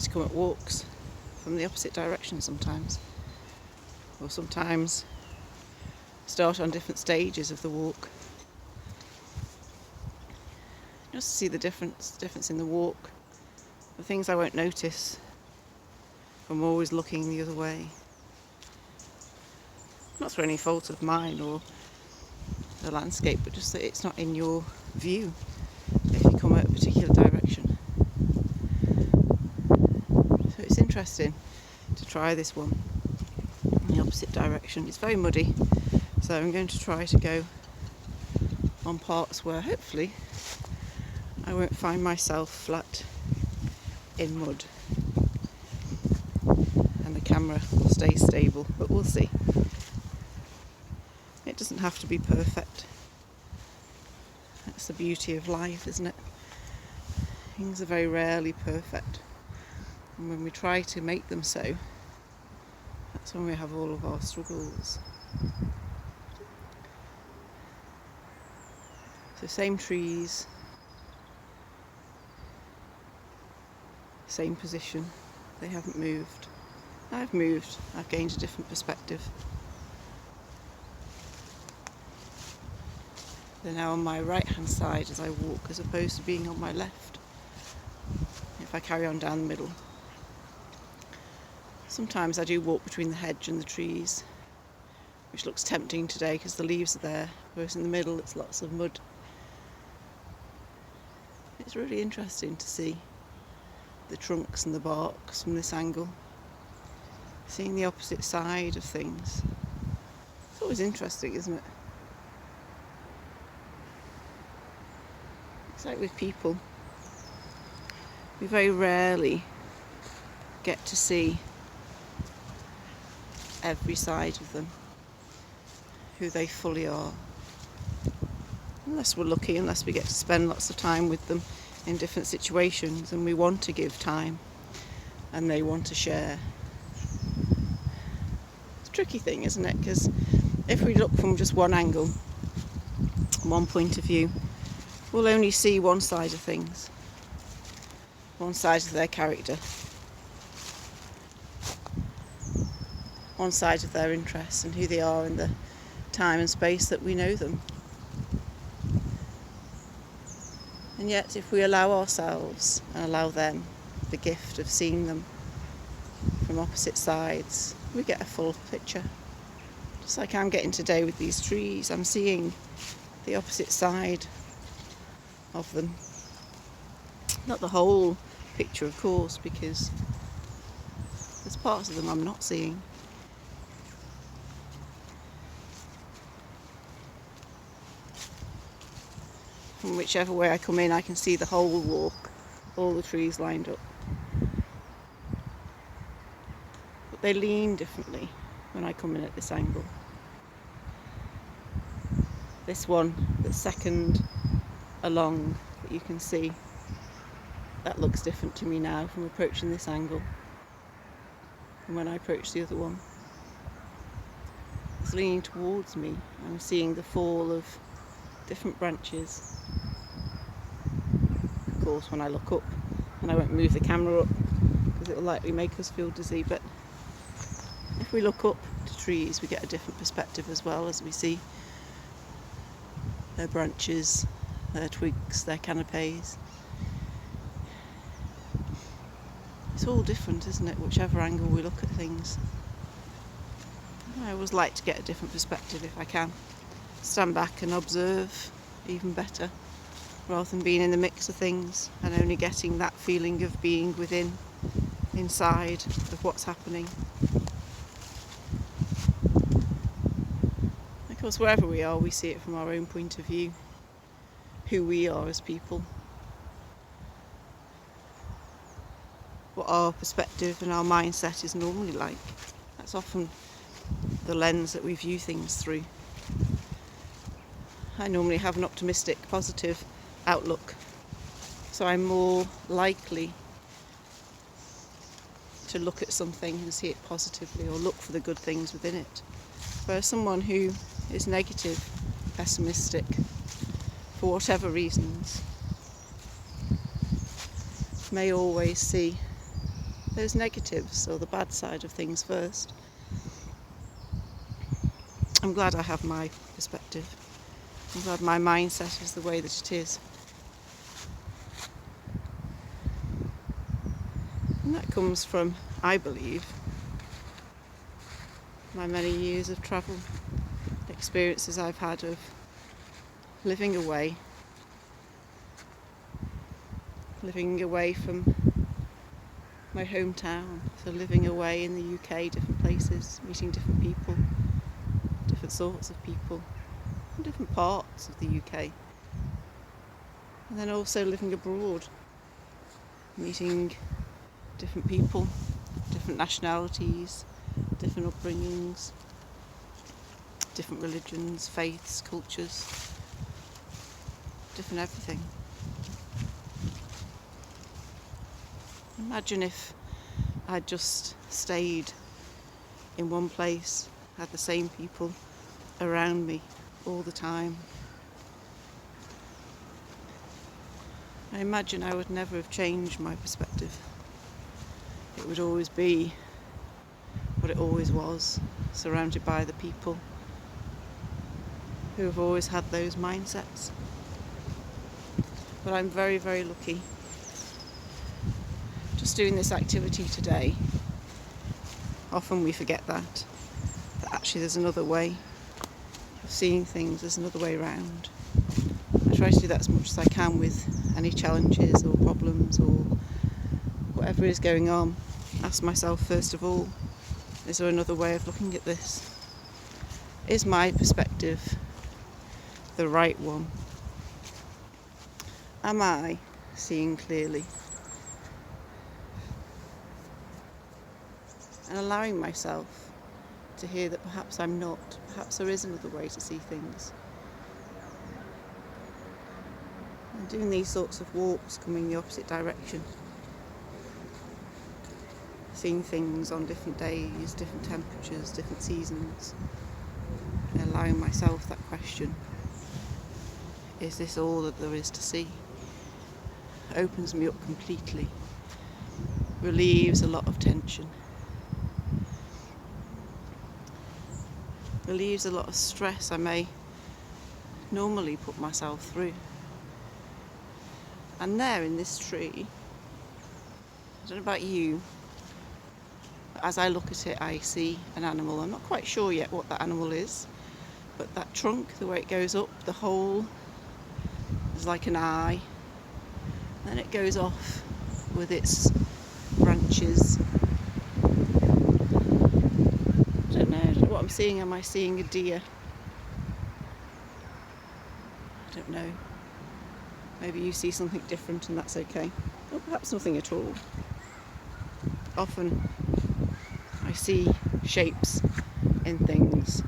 to come at walks from the opposite direction sometimes, or sometimes start on different stages of the walk, just to see the difference in the walk, the things I won't notice from always looking the other way. Not through any fault of mine or the landscape, but just that it's not in your view if you come at a particular direction. So it's interesting to try this one in the opposite direction. It's very muddy, so I'm going to try to go on parts where hopefully I won't find myself flat in mud and the camera will stay stable, but we'll see. It doesn't have to be perfect. That's the beauty of life, isn't it? Things are very rarely perfect, and when we try to make them so, that's when we have all of our struggles. So same trees, same position, they haven't moved. I've moved, I've gained a different perspective. They're now on my right hand side as I walk, as opposed to being on my left if I carry on down the middle. Sometimes I do walk between the hedge and the trees, which looks tempting today because the leaves are there, whereas in the middle it's lots of mud. It's really interesting to see the trunks and the barks from this angle, seeing the opposite side of things. It's always interesting, isn't it? It's like with people, we very rarely get to see every side of them, who they fully are. Unless we're lucky, unless we get to spend lots of time with them in different situations and we want to give time and they want to share. It's a tricky thing, isn't it? Because if we look from just one angle, one point of view, we'll only see one side of things, one side of their character, one side of their interests and who they are in the time and space that we know them. And yet if we allow ourselves and allow them the gift of seeing them from opposite sides, we get a full picture. Just like I'm getting today with these trees, I'm seeing the opposite side of them. Not the whole picture, of course, because there's parts of them I'm not seeing. From whichever way I come in, I can see the whole walk, all the trees lined up. But they lean differently when I come in at this angle. This one, the second along that you can see, that looks different to me now from approaching this angle and when I approach the other one. It's leaning towards me. I'm seeing the fall of different branches. Of course, when I look up, and I won't move the camera up because it will likely make us feel dizzy, but if we look up to trees we get a different perspective as well, as we see their branches, their twigs, their canopies. It's all different, isn't it, whichever angle we look at things. I always like to get a different perspective if I can. Stand back and observe even better, rather than being in the mix of things and only getting that feeling of being inside of what's happening. Of course, wherever we are, we see it from our own point of view, who we are as people, what our perspective and our mindset is normally like. That's often the lens that we view things through. I normally have an optimistic, positive outlook, so I'm more likely to look at something and see it positively or look for the good things within it. Whereas someone who is negative, pessimistic, for whatever reasons, may always see those negatives or the bad side of things first. I'm glad I have my perspective. I'm glad my mindset is the way that it is. And that comes from, I believe, my many years of travel, experiences I've had of living away from my hometown, so living away in the UK, different places, meeting different people, different sorts of people, in different parts of the UK. And then also living abroad, meeting different people, different nationalities, different upbringings, different religions, faiths, cultures, different everything. Imagine if I'd just stayed in one place, had the same people around me all the time. I imagine I would never have changed my perspective. It would always be what it always was, surrounded by the people who have always had those mindsets. But I'm very, very lucky. Just doing this activity today, often we forget that actually there's another way of seeing things, there's another way around. I try to do that as much as I can with any challenges or problems or whatever is going on. Ask myself first of all, is there another way of looking at this? Is my perspective the right one? Am I seeing clearly? And allowing myself to hear that perhaps I'm not, perhaps there is another way to see things. And doing these sorts of walks, coming the opposite direction, seeing things on different days, different temperatures, different seasons, and allowing myself that question, is this all that there is to see? Opens me up completely, relieves a lot of tension, relieves a lot of stress I may normally put myself through. And there in this tree, I don't know about you, but as I look at it I see an animal. I'm not quite sure yet what that animal is, but that trunk, the way it goes up, the hole is like an eye. Then it goes off with its branches. I don't know what I'm seeing. Am I seeing a deer? I don't know. Maybe you see something different and that's okay. Or perhaps nothing at all. Often I see shapes in things,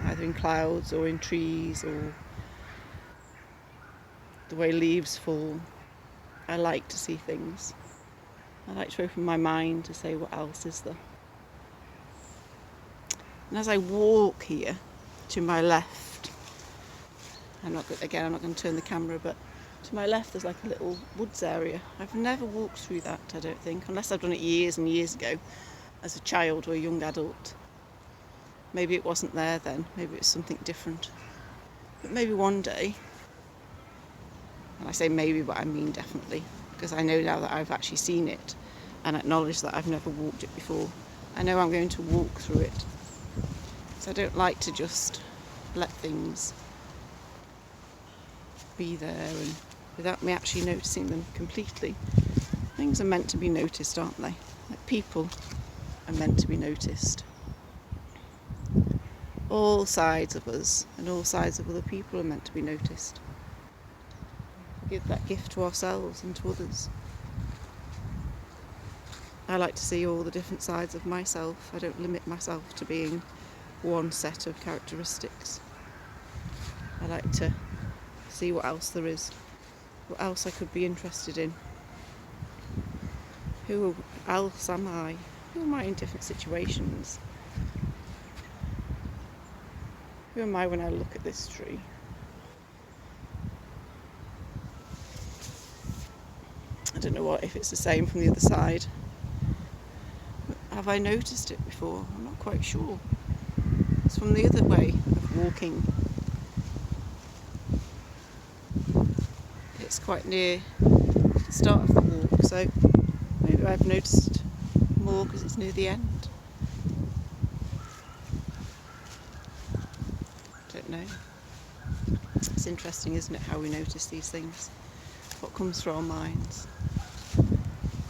either in clouds or in trees or the way leaves fall. I like to see things. I like to open my mind to say, what else is there? And as I walk here to my left, I'm not going to turn the camera, but to my left there's like a little woods area. I've never walked through that, I don't think, unless I've done it years and years ago as a child or a young adult. Maybe it wasn't there then, maybe it's something different. But maybe one day, and I say maybe, but I mean definitely, because I know now that I've actually seen it and acknowledged that I've never walked it before. I know I'm going to walk through it. So I don't like to just let things be there and without me actually noticing them completely. Things are meant to be noticed, aren't they? Like people are meant to be noticed. All sides of us and all sides of other people are meant to be noticed. Give that gift to ourselves and to others. I like to see all the different sides of myself. I don't limit myself to being one set of characteristics. I like to see what else there is, what else I could be interested in. Who else am I? Who am I in different situations? Who am I when I look at this tree? I don't know if it's the same from the other side. have I noticed it before? I'm not quite sure. It's from the other way of walking. It's quite near the start of the walk, so maybe I've noticed more because it's near the end. Don't know. It's interesting, isn't it, how we notice these things? What comes through our minds,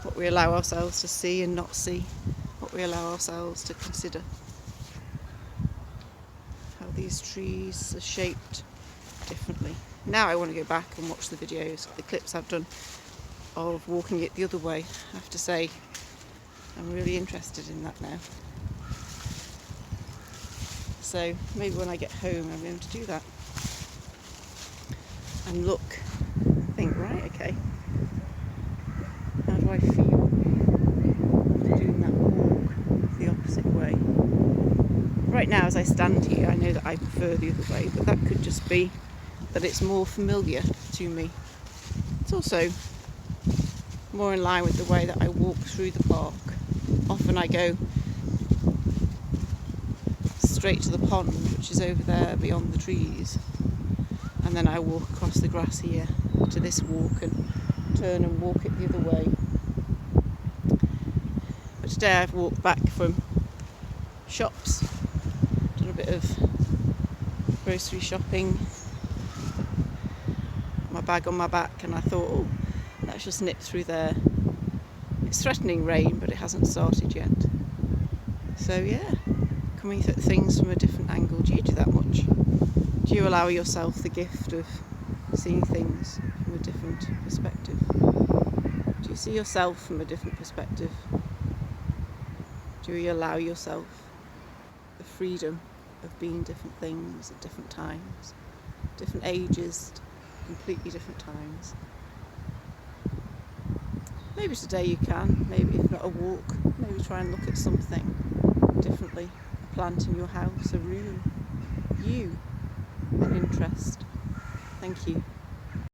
what we allow ourselves to see and not see, what we allow ourselves to consider. How these trees are shaped differently. Now I want to go back and watch the videos, the clips I've done of walking it the other way. I have to say, I'm really interested in that now. So maybe when I get home I'm going to do that. And look, think, right, okay, how do I feel doing that walk the opposite way? Right now, as I stand here, I know that I prefer the other way, but that could just be that it's more familiar to me. It's also more in line with the way that I walk through the park. Often I go straight to the pond, which is over there beyond the trees, and then I walk across the grass here to this walk and turn and walk it the other way. But today I've walked back from shops, done a bit of grocery shopping, my bag on my back, and I thought, oh, let's just nip through there. It's threatening rain, but it hasn't started yet. So yeah, coming at things from a different angle. Do you do that much? Do you allow yourself the gift of seeing things from a different perspective? Do you see yourself from a different perspective? Do you allow yourself the freedom of being different things at different times, different ages, completely different times? Maybe today you can, maybe if not a walk, maybe try and look at something differently. A plant in your house, a room, you, an interest. Thank you.